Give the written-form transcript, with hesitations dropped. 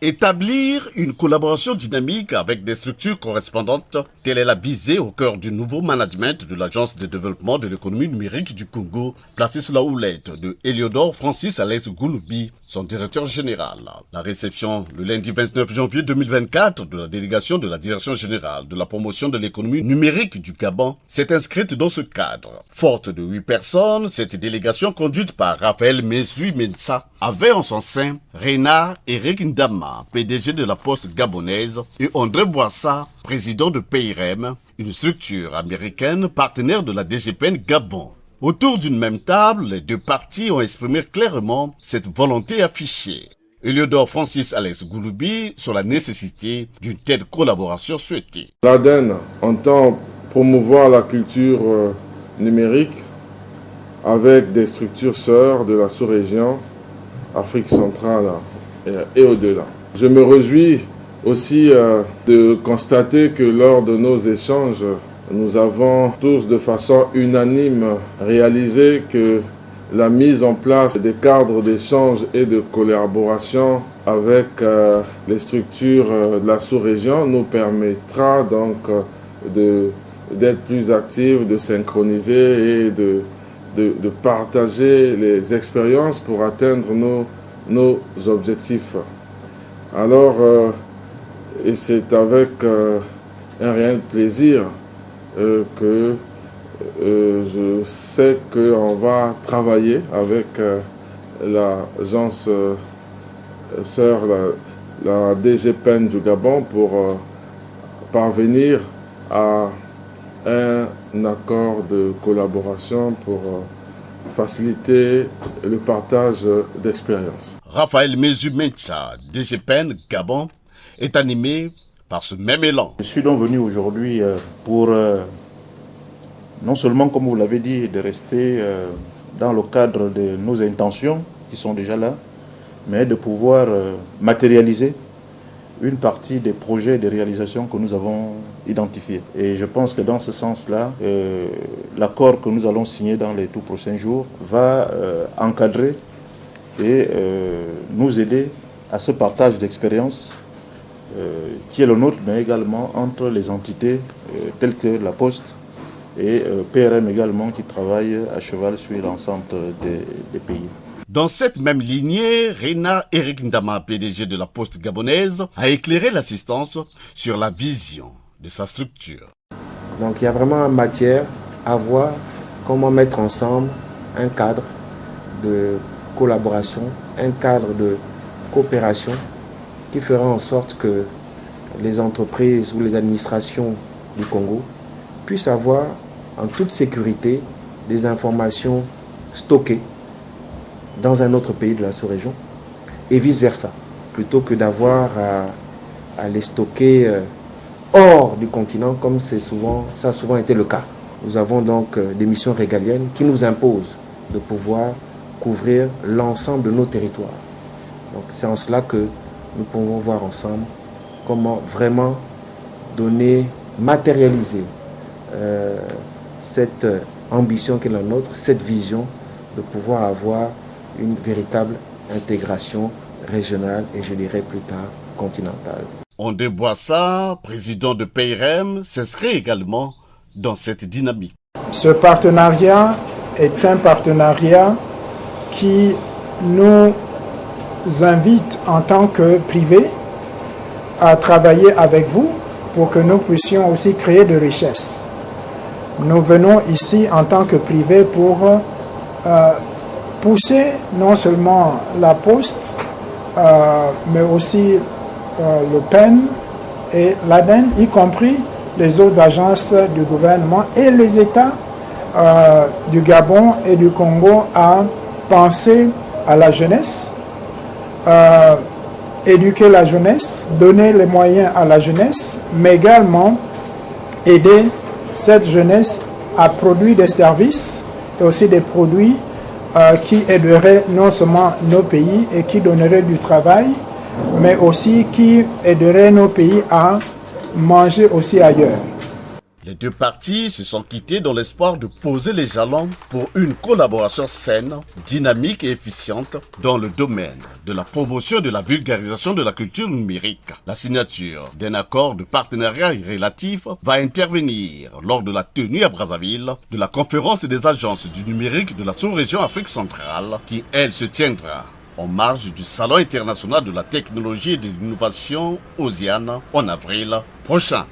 Établir une collaboration dynamique avec des structures correspondantes, telle est la visée au cœur du nouveau management de l'Agence de développement de l'économie numérique du Congo, placée sous la houlette de Eliodor Francis Alex Gouloubi, son directeur général. La réception le lundi 29 janvier 2024 de la délégation de la Direction générale de la promotion de l'économie numérique du Gabon s'est inscrite dans ce cadre. Forte de 8 personnes, cette délégation conduite par Raphaël Mezu Mensa avait en son sein Renard Eric Ndama, PDG de la Poste gabonaise, et André Boissa, président de PIREM, une structure américaine partenaire de la DGPN Gabon. Autour d'une même table, les deux parties ont exprimé clairement cette volonté affichée. Eliodor Francis Alex Gouloubi sur la nécessité d'une telle collaboration souhaitée. L'ADEN entend promouvoir la culture numérique avec des structures sœurs de la sous-région, Afrique centrale et au-delà. Je me réjouis aussi de constater que lors de nos échanges, nous avons tous de façon unanime réalisé que la mise en place des cadres d'échange et de collaboration avec les structures de la sous-région nous permettra donc d'être plus actifs, de synchroniser et de partager les expériences pour atteindre nos objectifs. Alors, et c'est avec un réel plaisir que je sais qu'on va travailler avec l'agence sœur, la DGPN du Gabon, pour parvenir à un accord de collaboration pour faciliter le partage d'expériences. Raphaël Mezu Mensa, DGPN Gabon, est animé par ce même élan. Je suis donc venu aujourd'hui pour, non seulement, comme vous l'avez dit, de rester dans le cadre de nos intentions qui sont déjà là, mais de pouvoir matérialiser une partie des projets de réalisation que nous avons identifiés. Et je pense que dans ce sens-là, l'accord que nous allons signer dans les tout prochains jours va encadrer et nous aider à ce partage d'expériences qui est le nôtre, mais également entre les entités telles que la Poste et PRM également, qui travaille à cheval sur l'ensemble des pays. Dans cette même lignée, Renard Eric Ndama, PDG de la Poste gabonaise, a éclairé l'assistance sur la vision de sa structure. Donc il y a vraiment matière à voir comment mettre ensemble un cadre de collaboration, un cadre de coopération qui fera en sorte que les entreprises ou les administrations du Congo puissent avoir en toute sécurité des informations stockées dans un autre pays de la sous-région et vice-versa, plutôt que d'avoir à les stocker hors du continent comme ça a souvent été le cas. Nous avons donc des missions régaliennes qui nous imposent de pouvoir couvrir l'ensemble de nos territoires. Donc c'est en cela que nous pouvons voir ensemble comment vraiment matérialiser cette ambition qui est la nôtre, cette vision de pouvoir avoir une véritable intégration régionale et je dirais plus tard continentale. André Boissa, président de PIREM, s'inscrit également dans cette dynamique. Ce partenariat est un partenariat qui nous invite en tant que privé à travailler avec vous pour que nous puissions aussi créer de richesses. Nous venons ici en tant que privé pour pousser non seulement la Poste, mais aussi le PEN et l'ADEN, y compris les autres agences du gouvernement et les États du Gabon et du Congo à penser à la jeunesse, éduquer la jeunesse, donner les moyens à la jeunesse, mais également aider cette jeunesse à produire des services et aussi des produits qui aideraient non seulement nos pays et qui donneraient du travail, mais aussi qui aideraient nos pays à manger aussi ailleurs. Les deux parties se sont quittées dans l'espoir de poser les jalons pour une collaboration saine, dynamique et efficiente dans le domaine de la promotion et de la vulgarisation de la culture numérique. La signature d'un accord de partenariat relatif va intervenir lors de la tenue à Brazzaville de la conférence des agences du numérique de la sous-région Afrique centrale qui, elle, se tiendra en marge du Salon international de la technologie et de l'innovation OSIAN en avril prochain.